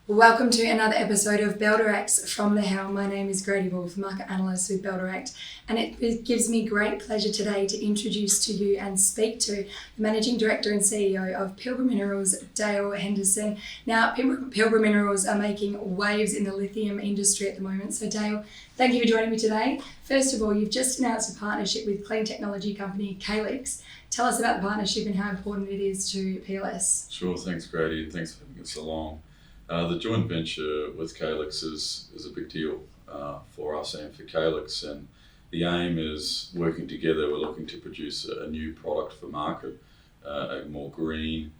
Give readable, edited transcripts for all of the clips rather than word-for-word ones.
Welcome to another episode of Pilbara from the helm. My name is Grady, Wulff, market analyst with Pilbara, and it gives me great pleasure today to introduce to you and speak to the Managing Director and CEO of Pilbara Minerals, Dale Henderson. Now, Pilbara Minerals are making waves in the lithium industry at the moment. So Dale, thank you for joining me today. First of all, you've just announced a partnership with clean technology company Calix. Tell us about the partnership and how important it is to PLS. Sure, thanks Grady, and thanks for having us along. The joint venture with Calix is a big deal for us and for Calix, and the aim is working together. We're looking to produce a new product for market, a more green,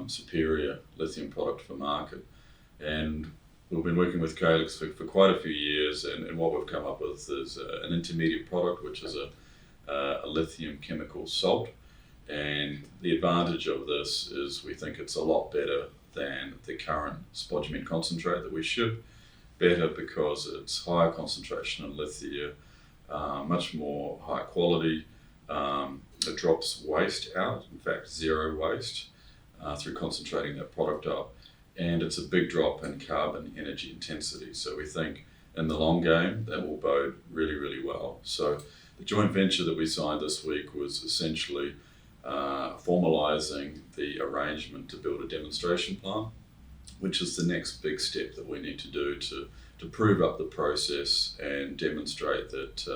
superior lithium product for market. And we've been working with Calix for quite a few years, and what we've come up with is an intermediate product, which is a lithium chemical salt. And the advantage of this is we think it's a lot better than the current spodumene concentrate that we ship. Better because it's higher concentration in lithium, much more high quality. It drops waste out, in fact zero waste, through concentrating that product up. And it's a big drop in carbon energy intensity. So we think in the long game that will bode really, really well. So the joint venture that we signed this week was essentially formalising the arrangement to build a demonstration plant, which is the next big step that we need to do to prove up the process and demonstrate that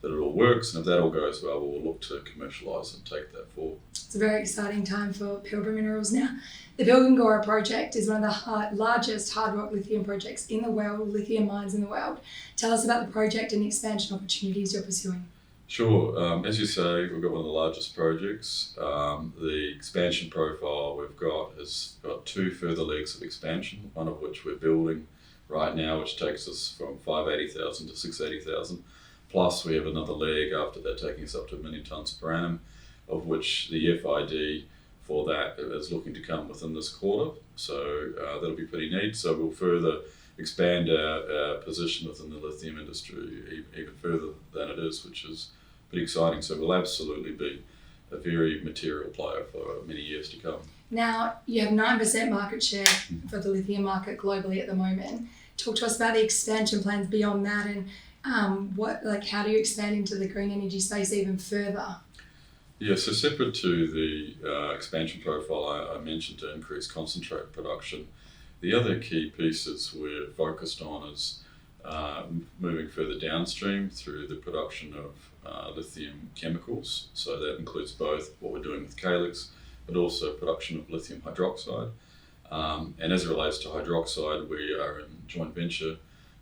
it all works. And if that all goes well, we'll look to commercialise and take that forward. It's a very exciting time for Pilbara Minerals now. The Pilgangoora Project is one of the largest hard rock lithium projects in the world, lithium mines in the world. Tell us about the project and the expansion opportunities you're pursuing. Sure. As you say, we've got one of the largest projects. The expansion profile we've got has got two further legs of expansion, one of which we're building right now, which takes us from 580,000 to 680,000. Plus we have another leg after that taking us up to 1 million tonnes per annum, of which the FID for that is looking to come within this quarter. So that'll be pretty neat. So we'll further expand our position within the lithium industry even further than it is, which is pretty exciting. So we'll absolutely be a very material player for many years to come. Now, you have 9% market share for the lithium market globally at the moment. Talk to us about the expansion plans beyond that, and how do you expand into the green energy space even further? Yeah, so separate to the expansion profile I mentioned to increase concentrate production, the other key pieces we're focused on is moving further downstream through the production of lithium chemicals. So that includes both what we're doing with Calix, but also production of lithium hydroxide. And as it relates to hydroxide, we are in joint venture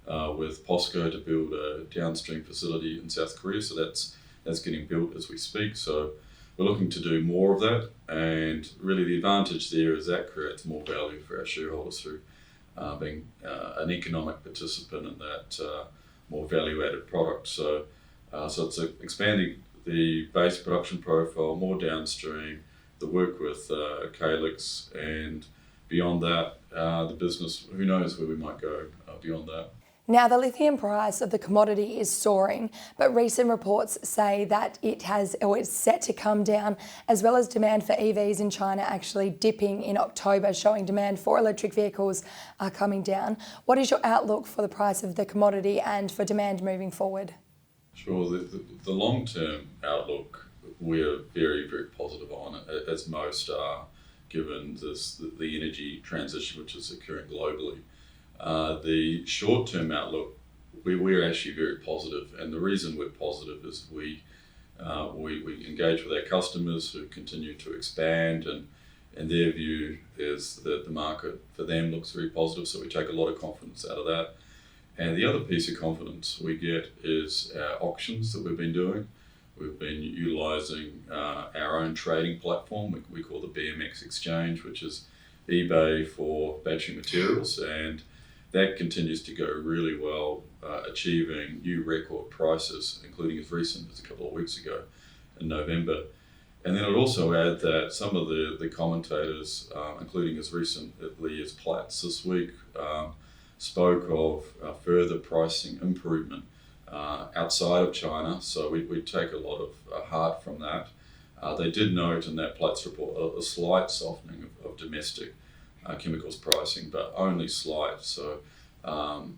with POSCO to build a downstream facility in South Korea. So that's getting built as we speak. So we're looking to do more of that, and really the advantage there is that creates more value for our shareholders through being an economic participant in that more value-added product. So it's expanding the base production profile, more downstream, the work with Calix, and beyond that, the business, who knows where we might go beyond that. Now, the lithium price of the commodity is soaring, but recent reports say that it's set to come down, as well as demand for EVs in China actually dipping in October, showing demand for electric vehicles are coming down. What is your outlook for the price of the commodity and for demand moving forward? Sure. The long-term outlook we're very, very positive on, as most are, given the energy transition which is occurring globally. The short-term outlook, we're actually very positive, and the reason we're positive is we engage with our customers who continue to expand, and their view is that the market for them looks very positive, so we take a lot of confidence out of that. And the other piece of confidence we get is our auctions that we've been doing. We've been utilising our own trading platform, we call the BMX Exchange, which is eBay for battery materials, and that continues to go really well, achieving new record prices, including as recent as a couple of weeks ago in November. And then I'd also add that some of the commentators, including as recently as Platts this week, spoke of further pricing improvement outside of China. So we take a lot of heart from that. They did note in that Platts report a slight softening of domestic chemicals pricing, but only slight. So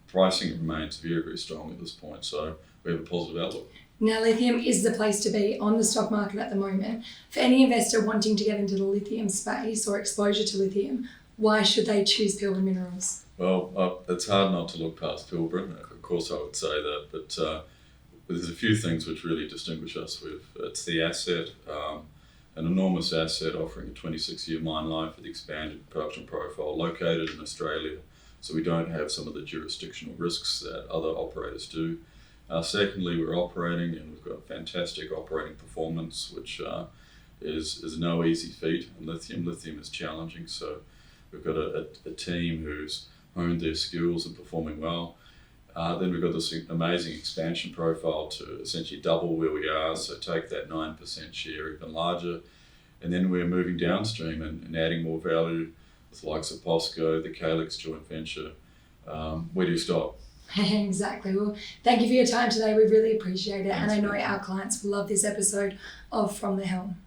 pricing remains very, very strong at this point. So we have a positive outlook. Now, lithium is the place to be on the stock market at the moment. For any investor wanting to get into the lithium space or exposure to lithium, why should they choose Pilbara Minerals? Well, it's hard not to look past Pilbara. Of course, I would say that, but there's a few things which really distinguish us. It's the asset, an enormous asset offering a 26-year mine life with expanded production profile, located in Australia, so we don't have some of the jurisdictional risks that other operators do. Secondly, we're operating and we've got fantastic operating performance, which is no easy feat in lithium. Lithium is challenging, so we've got a team who's honed their skills and performing well. Then we've got this amazing expansion profile to essentially double where we are, so take that 9% share even larger. And then we're moving downstream and adding more value with the likes of POSCO, the Calix joint venture. Where do you stop? Exactly. Well, thank you for your time today. We really appreciate it. Thanks, and I know our clients will love this episode of From the Helm.